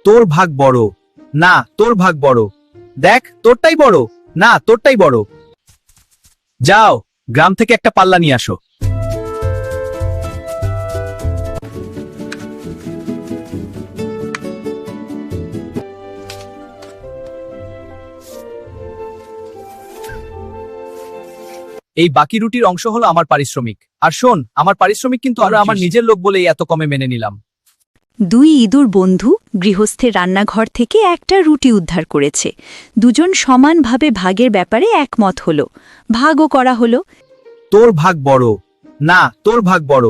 তোর ভাগ বড়, না তোর ভাগ বড়, দেখ তোরটাই বড়, না তোরটাই বড়। যাও গ্রাম থেকে একটা পাল্লা নিয়ে আসো। এই বাকি রুটির অংশ হলো আমার পারিশ্রমিক। আর শোন, আমার পারিশ্রমিক কিন্তু আমরা আমার নিজের লোক বলেই এত কমে মেনে নিলাম। দুই ইঁদুর বন্ধু গৃহস্থের রান্নাঘর থেকে একটা রুটি উদ্ধার করেছে। দুজন সমানভাবে ভাগের ব্যাপারে একমত হল। ভাগও করা হলো। তোর ভাগ বড়, না তোর ভাগ বড়,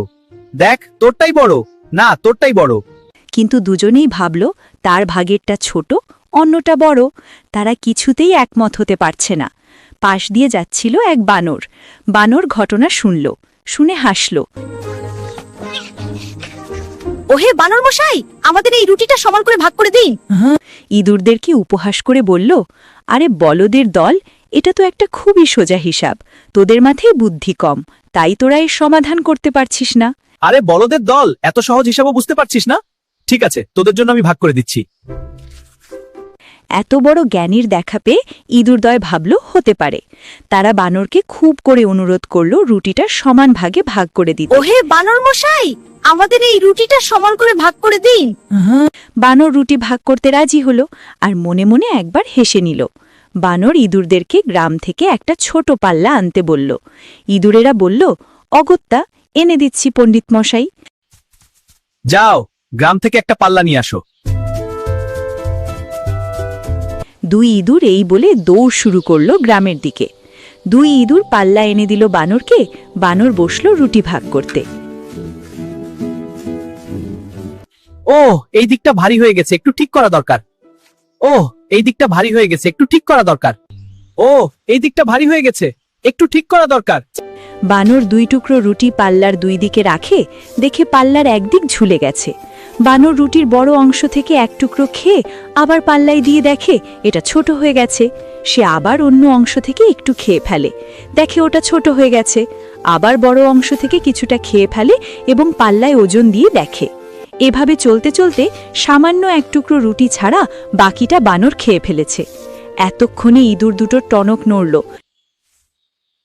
দেখ তোরটাই বড়, না তোরটাই বড়। কিন্তু দুজনেই ভাবল তার ভাগেরটা ছোট, অন্যটা বড়। তারা কিছুতেই একমত হতে পারছে না। পাশ দিয়ে যাচ্ছিল এক বানর। বানর ঘটনা শুনল, শুনে হাসল। ওহে বানর মশাই, আমাদের এই রুটিটা সমান করে ভাগ করে দিন। ইঁদুরদেরকে উপহাস করে বলল, আরে বলদের দল, এটা তো একটা খুবই সোজা হিসাব। তোদের মাথায় বুদ্ধি কম, তাই তোরা এর সমাধান করতে পারছিস না। আরে বলদের দল, এত সহজ হিসাবও বুঝতে পারছিস না? ঠিক আছে, তোদের জন্য আমি ভাগ করে দিচ্ছি। এত বড় জ্ঞানীর দেখা পেয়ে ইঁদুরদ্বয় ভাবল হতে পারে। তারা বানরকে খুব করে অনুরোধ করল রুটিটা সমান ভাগে ভাগ করে দিতে। ওহে বানর মশাই, আমাদের এই রুটিটা সমান করে ভাগ করে দিন। বানর রুটি ভাগ করতে রাজি হল, আর মনে মনে একবার হেসে নিল। বানর ইঁদুরদেরকে গ্রাম থেকে একটা ছোট পাল্লা আনতে বলল। ইঁদুরেরা বলল, অগত্যা, এনে দিচ্ছি পণ্ডিত মশাই। যাও গ্রাম থেকে একটা পাল্লা নিয়ে আসো। দুই ইঁদুর এই বলে দৌড় শুরু করল গ্রামের দিকে। দুই ইঁদুর পাল্লা এনে দিল বানরকে। বানর বসল রুটি ভাগ করতে। ও এই দিকটা ভারী হয়ে গেছে, একটু ঠিক করা দরকার। ও এই দিকটা ভারী হয়ে গেছে, একটু ঠিক করা দরকার। ও এই দিকটা ভারী হয়ে গেছে, একটু ঠিক করা দরকার। বানর দুই টুকরো রুটি পাল্লার দুই দিকে রাখে, দেখে পাল্লার একদিক ঝুলে গেছে। বানর রুটির বড় অংশ থেকে এক টুকরো খেয়ে আবার পাল্লায় দিয়ে দেখে এটা ছোট হয়ে গেছে। সে আবার অন্য অংশ থেকে একটু খেয়ে ফেলে, দেখে ওটা ছোট হয়ে গেছে। আবার বড় অংশ থেকে কিছুটা খেয়ে ফেলে এবং পাল্লায় ওজন দিয়ে দেখে। এভাবে চলতে চলতে সামান্য এক টুকরো রুটি ছাড়া বাকিটা বানর খেয়ে ফেলেছে। এতক্ষণে ইঁদুর দুটো টনক নড়ল।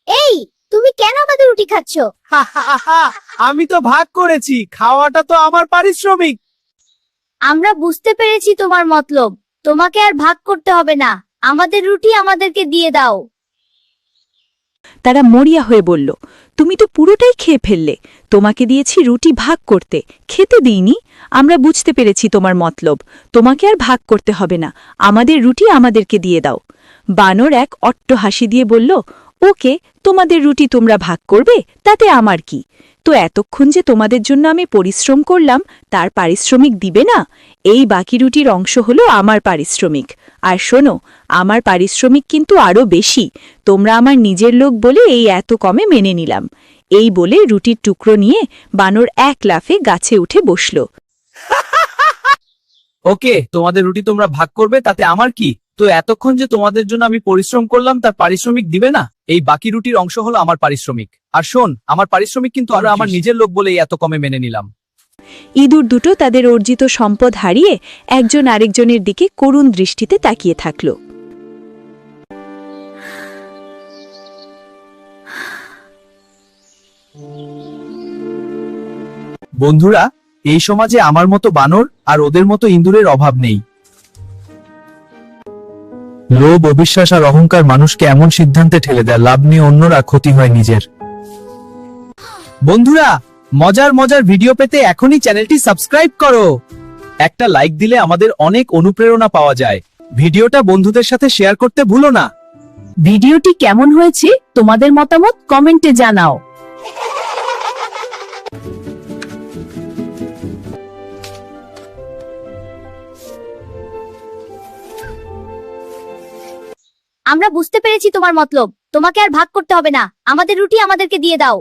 এই, তুমি কেন আমাদের রুটি খাচ্ছ? আমি তো ভাগ করেছি, খাওয়াটা তো আমার পারিশ্রমিক। আমরা বুঝতে পেরেছি তোমার মতলব। তোমাকে আর ভাগ করতে হবে না, আমাদের রুটি আমাদেরকে দিয়ে দাও। তারা মরিয়া হয়ে বলল, তুমি তো পুরোটাই খেয়ে ফেললে। তোমাকে দিয়েছি রুটি ভাগ করতে, খেতে দিইনি। আমরা বুঝতে পেরেছি তোমার মতলব। তোমাকে আর ভাগ করতে হবে না, আমাদের রুটি আমাদেরকে দিয়ে দাও। বানর এক অট্ট হাসি দিয়ে বলল, ওকে, তোমাদের রুটি তোমরা ভাগ করবে, তাতে আমার কি? তো এতক্ষণ যে তোমাদের জন্য আমি পরিশ্রম করলাম, তার পারিশ্রমিক দিবে না? এই বাকি রুটির অংশ হলো আমার পারিশ্রমিক। আর শোনো, আমার পারিশ্রমিক কিন্তু আরও বেশি। তোমরা আমার নিজের লোক বলে এই এত কমে মেনে নিলাম। এই বলে রুটির টুকরো নিয়ে বানর এক লাফে গাছে উঠে বসল। ওকে, তোমাদের রুটি তোমরা ভাগ করবে, তাতে আমার কি? তো এতক্ষণ যে তোমাদের জন্য আমি পরিশ্রম করলাম, তার পারিশ্রমিক দিবে না? এই বাকি রুটির অংশ হলো আমার পারিশ্রমিক। আর শোন, আমার পারিশ্রমিক কিন্তু আমরা আমার নিজের লোক বলেই এত কমে মেনে নিলাম। ইঁদুর দুটো তাদের অর্জিত সম্পদ হারিয়ে একজন আরেকজনের দিকে করুণ দৃষ্টিতে তাকিয়ে থাকল। বন্ধুরা, এই সমাজে আমার মতো বানর আর ওদের মতো ইঁদুরের অভাব নেই। লোভ, অবিশ্বাস আর অহংকার মানুষকে এমন সিদ্ধান্তে ঠেলে দেয়, লাভ নিয়ে অন্যরা, ক্ষতি হয় নিজের। বন্ধুরা, মজার মজার ভিডিও পেতে এখনই চ্যানেলটি সাবস্ক্রাইব করো। একটা লাইক দিলে আমাদের অনেক অনুপ্রেরণা পাওয়া যায়। ভিডিওটা বন্ধুদের সাথে শেয়ার করতে ভুলো না। ভিডিওটি কেমন হয়েছে তোমাদের মতামত কমেন্টে জানাও। আমরা বুঝতে পেরেছি তোমার মতলব। তোমাকে আর ভাগ করতে হবে না, আমাদের রুটি আমাদেরকে দিয়ে দাও।